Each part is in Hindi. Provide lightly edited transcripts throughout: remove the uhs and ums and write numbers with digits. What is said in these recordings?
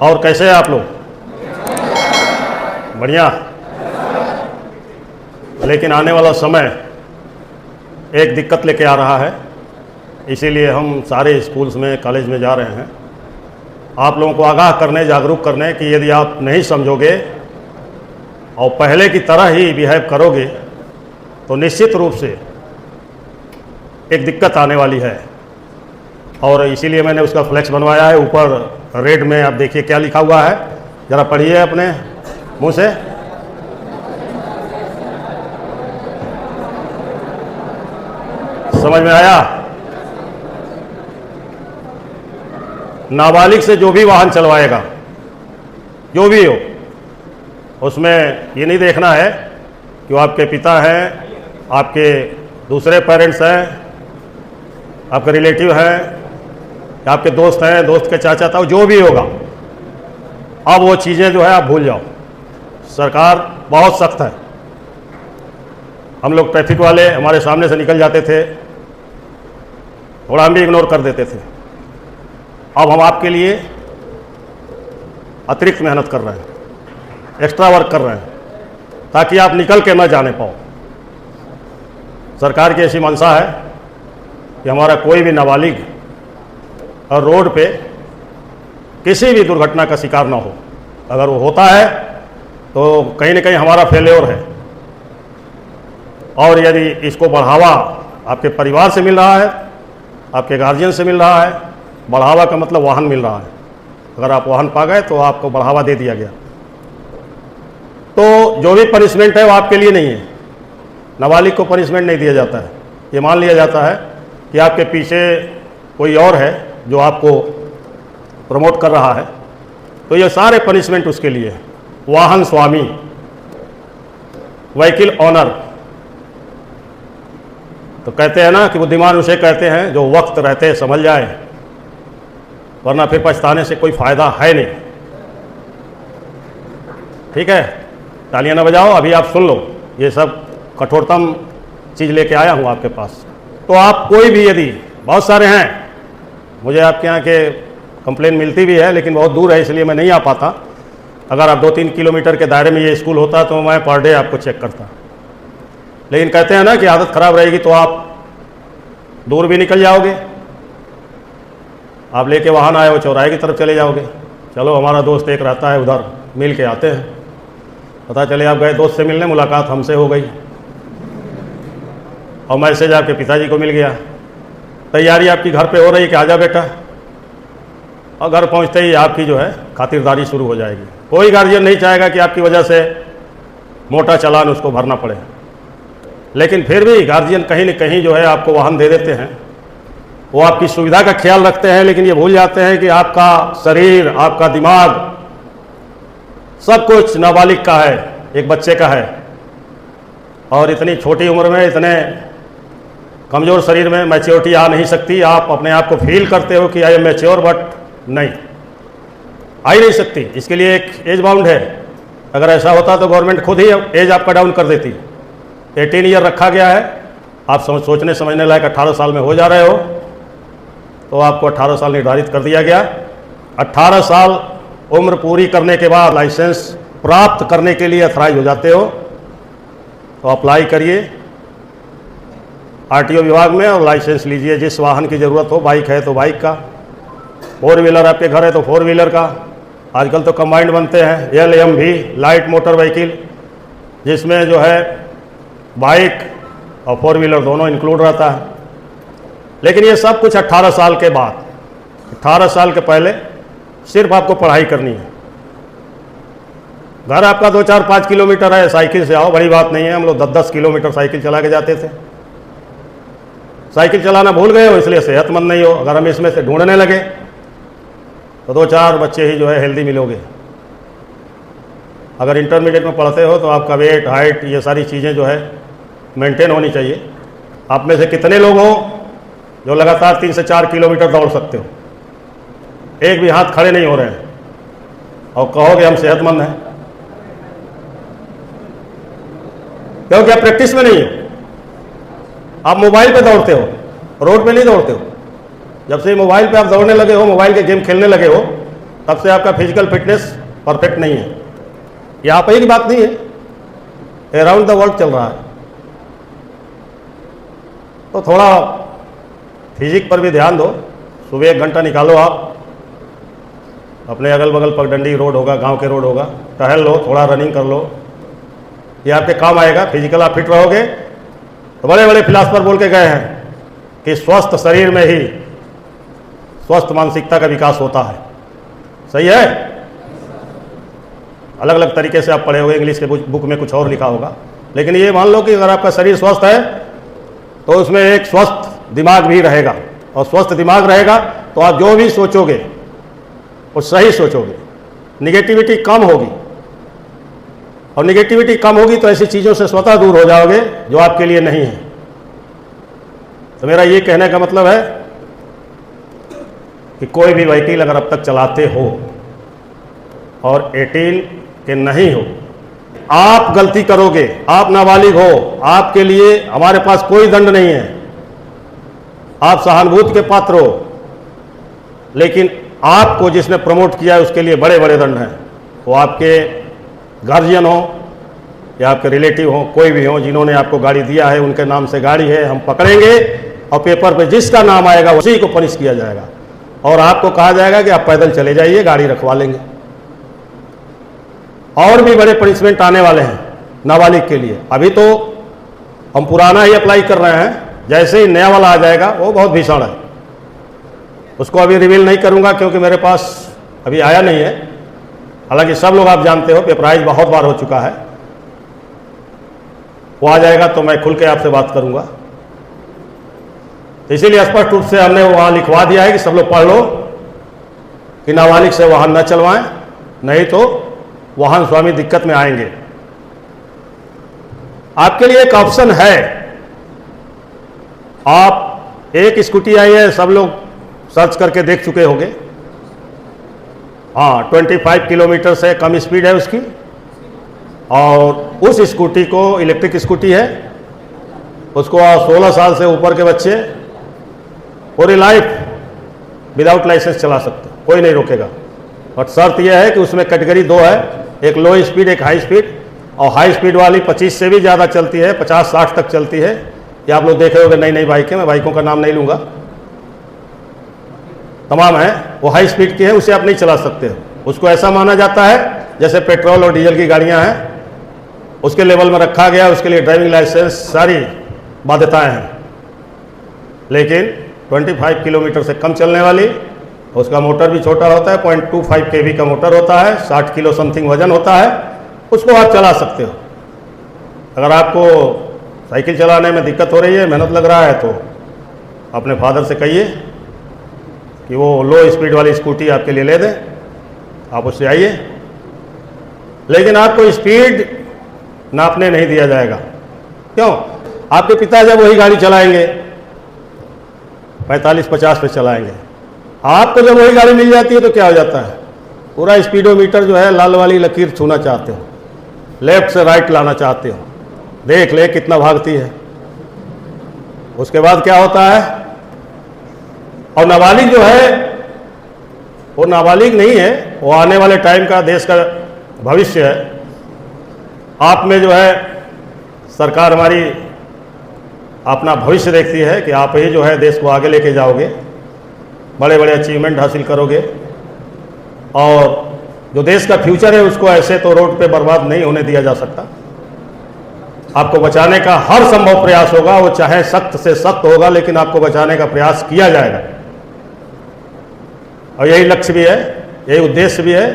और कैसे हैं आप लोग? बढ़िया। लेकिन आने वाला समय एक दिक्कत लेके आ रहा है, इसीलिए हम सारे स्कूल्स में, कॉलेज में जा रहे हैं आप लोगों को आगाह करने, जागरूक करने कि यदि आप नहीं समझोगे और पहले की तरह ही बिहेव करोगे तो निश्चित रूप से एक दिक्कत आने वाली है। और इसीलिए मैंने उसका फ्लैक्स बनवाया है। ऊपर रेड में आप देखिए क्या लिखा हुआ है, ज़रा पढ़िए अपने मुंह से। समझ में आया? नाबालिग से जो भी वाहन चलवाएगा, जो भी हो, उसमें ये नहीं देखना है कि वो आपके पिता हैं, आपके दूसरे पेरेंट्स हैं, आपके रिलेटिव हैं, आपके दोस्त हैं, दोस्त के चाचा ताऊ, जो भी होगा, अब वो चीज़ें जो है आप भूल जाओ। सरकार बहुत सख्त है। हम लोग ट्रैफिक वाले हमारे सामने से निकल जाते थे, थोड़ा हम भी इग्नोर कर देते थे। अब हम आपके लिए अतिरिक्त मेहनत कर रहे हैं, एक्स्ट्रा वर्क कर रहे हैं, ताकि आप निकल के न जाने पाओ। सरकार की ऐसी मंशा है कि हमारा कोई भी नाबालिग और रोड पे किसी भी दुर्घटना का शिकार ना हो। अगर वो होता है तो कहीं न कहीं हमारा फेल्योर है। और यदि इसको बढ़ावा आपके परिवार से मिल रहा है, आपके गार्जियन से मिल रहा है, बढ़ावा का मतलब वाहन मिल रहा है। अगर आप वाहन पा गए तो आपको बढ़ावा दे दिया गया। तो जो भी पनिशमेंट है वो आपके लिए नहीं है। नाबालिग को पनिशमेंट नहीं दिया जाता है। ये मान लिया जाता है कि आपके पीछे कोई और है जो आपको प्रमोट कर रहा है, तो ये सारे पनिशमेंट उसके लिए है। वाहन स्वामी, व्हीकल ऑनर, तो कहते हैं ना कि बुद्धिमान उसे कहते हैं जो वक्त रहते समझ जाए, वरना फिर पछताने से कोई फ़ायदा है नहीं। ठीक है, तालियां ना बजाओ, अभी आप सुन लो। ये सब कठोरतम चीज़ लेके आया हूँ आपके पास। तो आप कोई भी, यदि बहुत सारे हैं, मुझे आपके यहाँ के कंप्लेन मिलती भी है, लेकिन बहुत दूर है इसलिए मैं नहीं आ पाता। अगर आप 2-3 किलोमीटर के दायरे में ये स्कूल होता तो मैं पर डे आपको चेक करता। लेकिन कहते हैं ना कि आदत ख़राब रहेगी तो आप दूर भी निकल जाओगे। आप लेके वाहन आए हो, चौराहे की तरफ चले जाओगे। चलो, हमारा दोस्त एक रहता है उधर, मिल के आते हैं। पता चले आप गए दोस्त से मिलने, मुलाकात हमसे हो गई और मैसेज आपके पिताजी को मिल गया, तैयारी आपकी घर पे हो रही कि आजा बेटा, और घर पहुंचते ही आपकी जो है खातिरदारी शुरू हो जाएगी। कोई गार्जियन नहीं चाहेगा कि आपकी वजह से मोटा चालान उसको भरना पड़े, लेकिन फिर भी गार्जियन कहीं न कहीं जो है आपको वाहन दे देते हैं। वो आपकी सुविधा का ख्याल रखते हैं, लेकिन ये भूल जाते हैं कि आपका शरीर, आपका दिमाग, सब कुछ नाबालिग का है, एक बच्चे का है। और इतनी छोटी उम्र में, इतने कमज़ोर शरीर में मैच्योरिटी आ नहीं सकती। आप अपने आप को फील करते हो कि आई एम मैच्योर, बट नहीं, आ ही नहीं सकती। इसके लिए एक एज बाउंड है। अगर ऐसा होता तो गवर्नमेंट खुद ही एज आपका डाउन कर देती। 18 ईयर रखा गया है। आप सोचने समझने लायक 18 साल में हो जा रहे हो, तो आपको 18 साल निर्धारित कर दिया गया। 18 साल उम्र पूरी करने के बाद लाइसेंस प्राप्त करने के लिए अथराइज हो जाते हो। तो अप्लाई करिए आरटीओ विभाग में और लाइसेंस लीजिए। जिस वाहन की ज़रूरत हो, बाइक है तो बाइक का, 4 व्हीलर आपके घर है तो 4 व्हीलर का। आजकल तो कंबाइंड बनते हैं, LMV, लाइट मोटर व्हीकल, जिसमें जो है बाइक और 4 व्हीलर दोनों इंक्लूड रहता है। लेकिन ये सब कुछ 18 साल के बाद। 18 साल के पहले सिर्फ आपको पढ़ाई करनी है। घर आपका 2-4-5 किलोमीटर है, साइकिल से आओ, बड़ी बात नहीं है। हम लोग 10-10 किलोमीटर साइकिल चला के जाते थे। साइकिल चलाना भूल गए हो, इसलिए सेहतमंद नहीं हो। अगर हम इसमें से ढूंढने लगे तो 2-4 बच्चे ही जो है हेल्दी मिलोगे। अगर इंटरमीडिएट में पढ़ते हो तो आपका वेट, हाइट, ये सारी चीज़ें जो है मेंटेन होनी चाहिए। आप में से कितने लोग हो जो लगातार 3 से 4 किलोमीटर दौड़ सकते हो? एक भी हाथ खड़े नहीं हो रहे हैं और कहोगे हम सेहतमंद हैं, क्योंकि आप प्रैक्टिस में नहीं हो। आप मोबाइल पे दौड़ते हो, रोड पे नहीं दौड़ते हो। जब से मोबाइल पे आप दौड़ने लगे हो, मोबाइल के गेम खेलने लगे हो, तब से आपका फिजिकल फिटनेस परफेक्ट नहीं है। ये आप ही की बात नहीं है, अराउंड द वर्ल्ड चल रहा है। तो थोड़ा फिजिक पर भी ध्यान दो। सुबह 1 घंटा निकालो, आप अपने अगल बगल पगडंडी रोड होगा, गांव के रोड होगा, टहल लो, थोड़ा रनिंग कर लो, ये आपके काम आएगा। फिजिकल आप फिट रहोगे। तो बड़े बड़े फिलासफर बोल के गए हैं कि स्वस्थ शरीर में ही स्वस्थ मानसिकता का विकास होता है। सही है? अलग अलग तरीके से आप पढ़े होंगे, इंग्लिश के बुक में कुछ और लिखा होगा, लेकिन ये मान लो कि अगर आपका शरीर स्वस्थ है तो उसमें एक स्वस्थ दिमाग भी रहेगा, और स्वस्थ दिमाग रहेगा तो आप जो भी सोचोगे वो सही सोचोगे, निगेटिविटी कम होगी, और निगेटिविटी कम होगी तो ऐसी चीज़ों से स्वतः दूर हो जाओगे जो आपके लिए नहीं है। तो मेरा ये कहने का मतलब है कि कोई भी व्हीकल अगर अब तक चलाते हो और 18 के नहीं हो, आप गलती करोगे, आप नाबालिग हो, आपके लिए हमारे पास कोई दंड नहीं है, आप सहानुभूति के पात्र हो, लेकिन आपको जिसने प्रमोट किया है उसके लिए बड़े बड़े दंड हैं। वो आपके गार्जियन हो या आपके रिलेटिव हो, कोई भी हो, जिन्होंने आपको गाड़ी दिया है उनके नाम से गाड़ी है, हम पकड़ेंगे और पेपर पे जिसका नाम आएगा उसी को पनिश किया जाएगा, और आपको कहा जाएगा कि आप पैदल चले जाइए, गाड़ी रखवा लेंगे। और भी बड़े पनिशमेंट आने वाले हैं नाबालिग के लिए। अभी तो हम पुराना ही अप्लाई कर रहे हैं, जैसे ही नया वाला आ जाएगा वो बहुत भीषण है। उसको अभी रिवील नहीं करूंगा क्योंकि मेरे पास अभी आया नहीं है। हालांकि सब लोग आप जानते हो, पेपराइज बहुत बार हो चुका है। वो आ जाएगा तो मैं खुल के आपसे बात करूंगा। तो इसीलिए स्पष्ट रूप से हमने वहां लिखवा दिया है कि सब लोग पढ़ लो कि नाबालिग से वाहन न चलवाएं, नहीं तो वाहन स्वामी दिक्कत में आएंगे। आपके लिए एक ऑप्शन है, आप एक स्कूटी आई है, सब लोग सर्च करके देख चुके होंगे। हाँ, 25 किलोमीटर से कम स्पीड है उसकी, और उस स्कूटी को इलेक्ट्रिक स्कूटी है, उसको 16 साल से ऊपर के बच्चे पूरी लाइफ विदाउट लाइसेंस चला सकते, कोई नहीं रोकेगा। और शर्त यह है कि उसमें कैटेगरी 2 है, एक लो स्पीड एक हाई स्पीड, और हाई स्पीड वाली 25 से भी ज़्यादा चलती है, 50-60 तक चलती है। ये आप लोग देखे होंगे नई नई बाइकें, मैं बाइकों का नाम नहीं लूँगा, तमाम है, वो हाई स्पीड की है, उसे आप नहीं चला सकते हो। उसको ऐसा माना जाता है जैसे पेट्रोल और डीजल की गाड़ियां हैं, उसके लेवल में रखा गया, उसके लिए ड्राइविंग लाइसेंस सारी बाध्यताएं हैं। लेकिन 25 किलोमीटर से कम चलने वाली, उसका मोटर भी छोटा होता है, 0.25 kV का मोटर होता है, 60 किलो समथिंग वजन होता है, उसको आप चला सकते हो। अगर आपको साइकिल चलाने में दिक्कत हो रही है, मेहनत लग रहा है, तो अपने फादर से कहिए कि वो लो स्पीड वाली स्कूटी आपके लिए ले दें, आप उससे आइए। लेकिन आपको स्पीड नापने नहीं दिया जाएगा। क्यों? आपके पिता जब वही गाड़ी चलाएंगे 45-50 पे चलाएंगे, आपको जब वही गाड़ी मिल जाती है तो क्या हो जाता है, पूरा स्पीडोमीटर जो है लाल वाली लकीर छूना चाहते हो, लेफ्ट से राइट लाना चाहते हो, देख ले कितना भागती है। उसके बाद क्या होता है, और नाबालिग जो है वो नाबालिग नहीं है, वो आने वाले टाइम का देश का भविष्य है। आप में जो है सरकार हमारी अपना भविष्य देखती है कि आप ही जो है देश को आगे लेके जाओगे, बड़े बड़े अचीवमेंट हासिल करोगे, और जो देश का फ्यूचर है उसको ऐसे तो रोड पे बर्बाद नहीं होने दिया जा सकता। आपको बचाने का हर संभव प्रयास होगा, वो चाहे सख्त से सख्त होगा, लेकिन आपको बचाने का प्रयास किया जाएगा। और यही लक्ष्य भी है, यही उद्देश्य भी है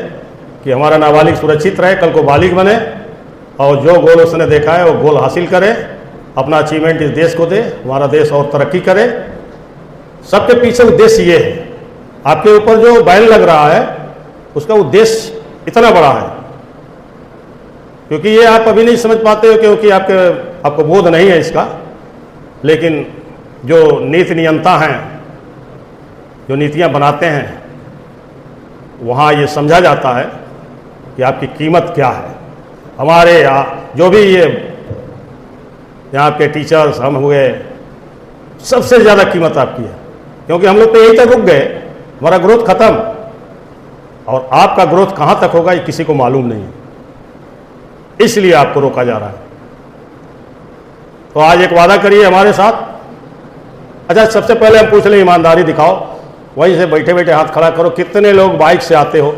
कि हमारा नाबालिग सुरक्षित रहे, कल को बालिग बने, और जो गोल उसने देखा है वो गोल हासिल करे, अपना अचीवमेंट इस देश को दे, हमारा देश और तरक्की करे। सबके पीछे उद्देश्य ये है। आपके ऊपर जो बैन लग रहा है उसका उद्देश्य इतना बड़ा है, क्योंकि ये आप अभी नहीं समझ पाते हो क्योंकि आपको बोध नहीं है इसका। लेकिन जो नीति नियंता हैं, जो नीतियां बनाते हैं, वहाँ ये समझा जाता है कि आपकी कीमत क्या है। हमारे यहाँ जो भी ये यहाँ के टीचर्स हम हुए, सबसे ज़्यादा कीमत आपकी है, क्योंकि हम लोग तो यहीं तक रुक गए, हमारा ग्रोथ खत्म। और आपका ग्रोथ कहाँ तक होगा ये किसी को मालूम नहीं है, इसलिए आपको रोका जा रहा है। तो आज एक वादा करिए हमारे साथ। अच्छा, सबसे पहले हम पूछ लें, ईमानदारी दिखाओ, वहीं से बैठे बैठे हाथ खड़ा करो। कितने लोग बाइक से आते हो?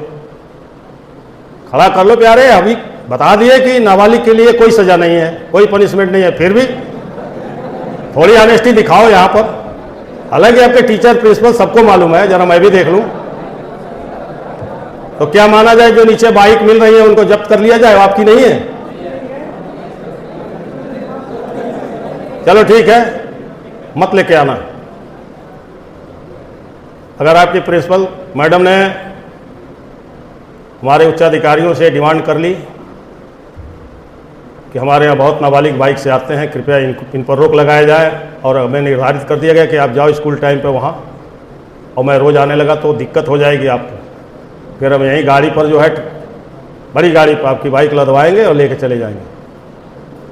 खड़ा कर लो प्यारे। अभी बता दिए कि नाबालिग के लिए कोई सजा नहीं है, कोई पनिशमेंट नहीं है, फिर भी थोड़ी ऑनेस्टी दिखाओ यहाँ पर। हालांकि आपके टीचर प्रिंसिपल सबको मालूम है, जरा मैं भी देख लूं। तो क्या माना जाए, जो नीचे बाइक मिल रही है उनको जब्त कर लिया जाए, आपकी नहीं है? चलो ठीक है, मत लेके आना। अगर आपके प्रिंसिपल मैडम ने हमारे उच्चाधिकारियों से डिमांड कर ली कि हमारे यहाँ बहुत नाबालिग बाइक से आते हैं, कृपया इन पर रोक लगाया जाए, और हमें निर्धारित कर दिया गया कि आप जाओ स्कूल टाइम पे वहाँ, और मैं रोज़ आने लगा तो दिक्कत हो जाएगी आपको, फिर हम यहीं गाड़ी पर जो है बड़ी गाड़ी पर आपकी बाइक लदवाएंगे और लेके चले जाएंगे।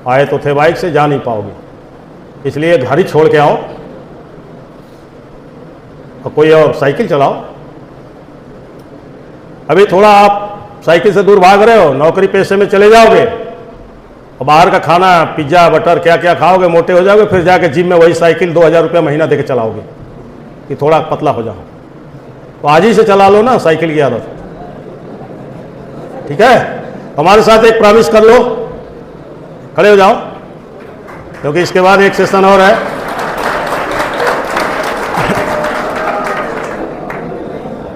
आए तो थे बाइक से, जा नहीं पाओगे, इसलिए घर ही छोड़ के आओ और कोई और साइकिल चलाओ। अभी थोड़ा आप साइकिल से दूर भाग रहे हो, नौकरी पेशे में चले जाओगे और बाहर का खाना पिज्ज़ा बटर क्या क्या खाओगे, मोटे हो जाओगे, फिर जाके जिम में वही साइकिल 2000 रुपया महीना देके चलाओगे कि थोड़ा पतला हो जाओ। तो आज ही से चला लो ना साइकिल की आदत, ठीक है? हमारे साथ एक प्रॉमिस कर लो, खड़े हो जाओ, क्योंकि इसके बाद एक सेशन और है।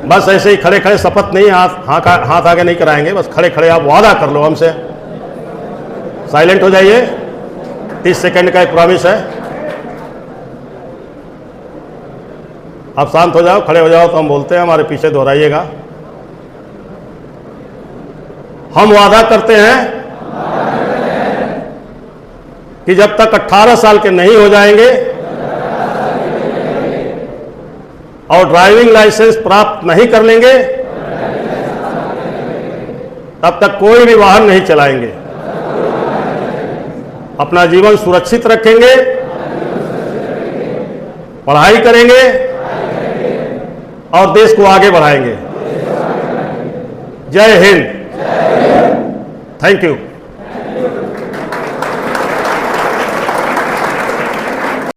बस ऐसे ही खड़े खड़े, शपथ नहीं, हाथ आगे नहीं कराएंगे, बस खड़े खड़े आप वादा कर लो हमसे। साइलेंट हो जाइए, 30 सेकंड का एक प्रॉमिस है। आप शांत हो जाओ, खड़े हो जाओ तो हम बोलते हैं, हमारे पीछे दोहराइएगा। हम वादा करते हैं कि जब तक 18 साल के नहीं हो जाएंगे और ड्राइविंग लाइसेंस प्राप्त नहीं कर लेंगे, तब तक कोई भी वाहन नहीं चलाएंगे। अपना जीवन सुरक्षित रखेंगे, पढ़ाई करेंगे और देश को आगे बढ़ाएंगे। जय हिंद। Thank you.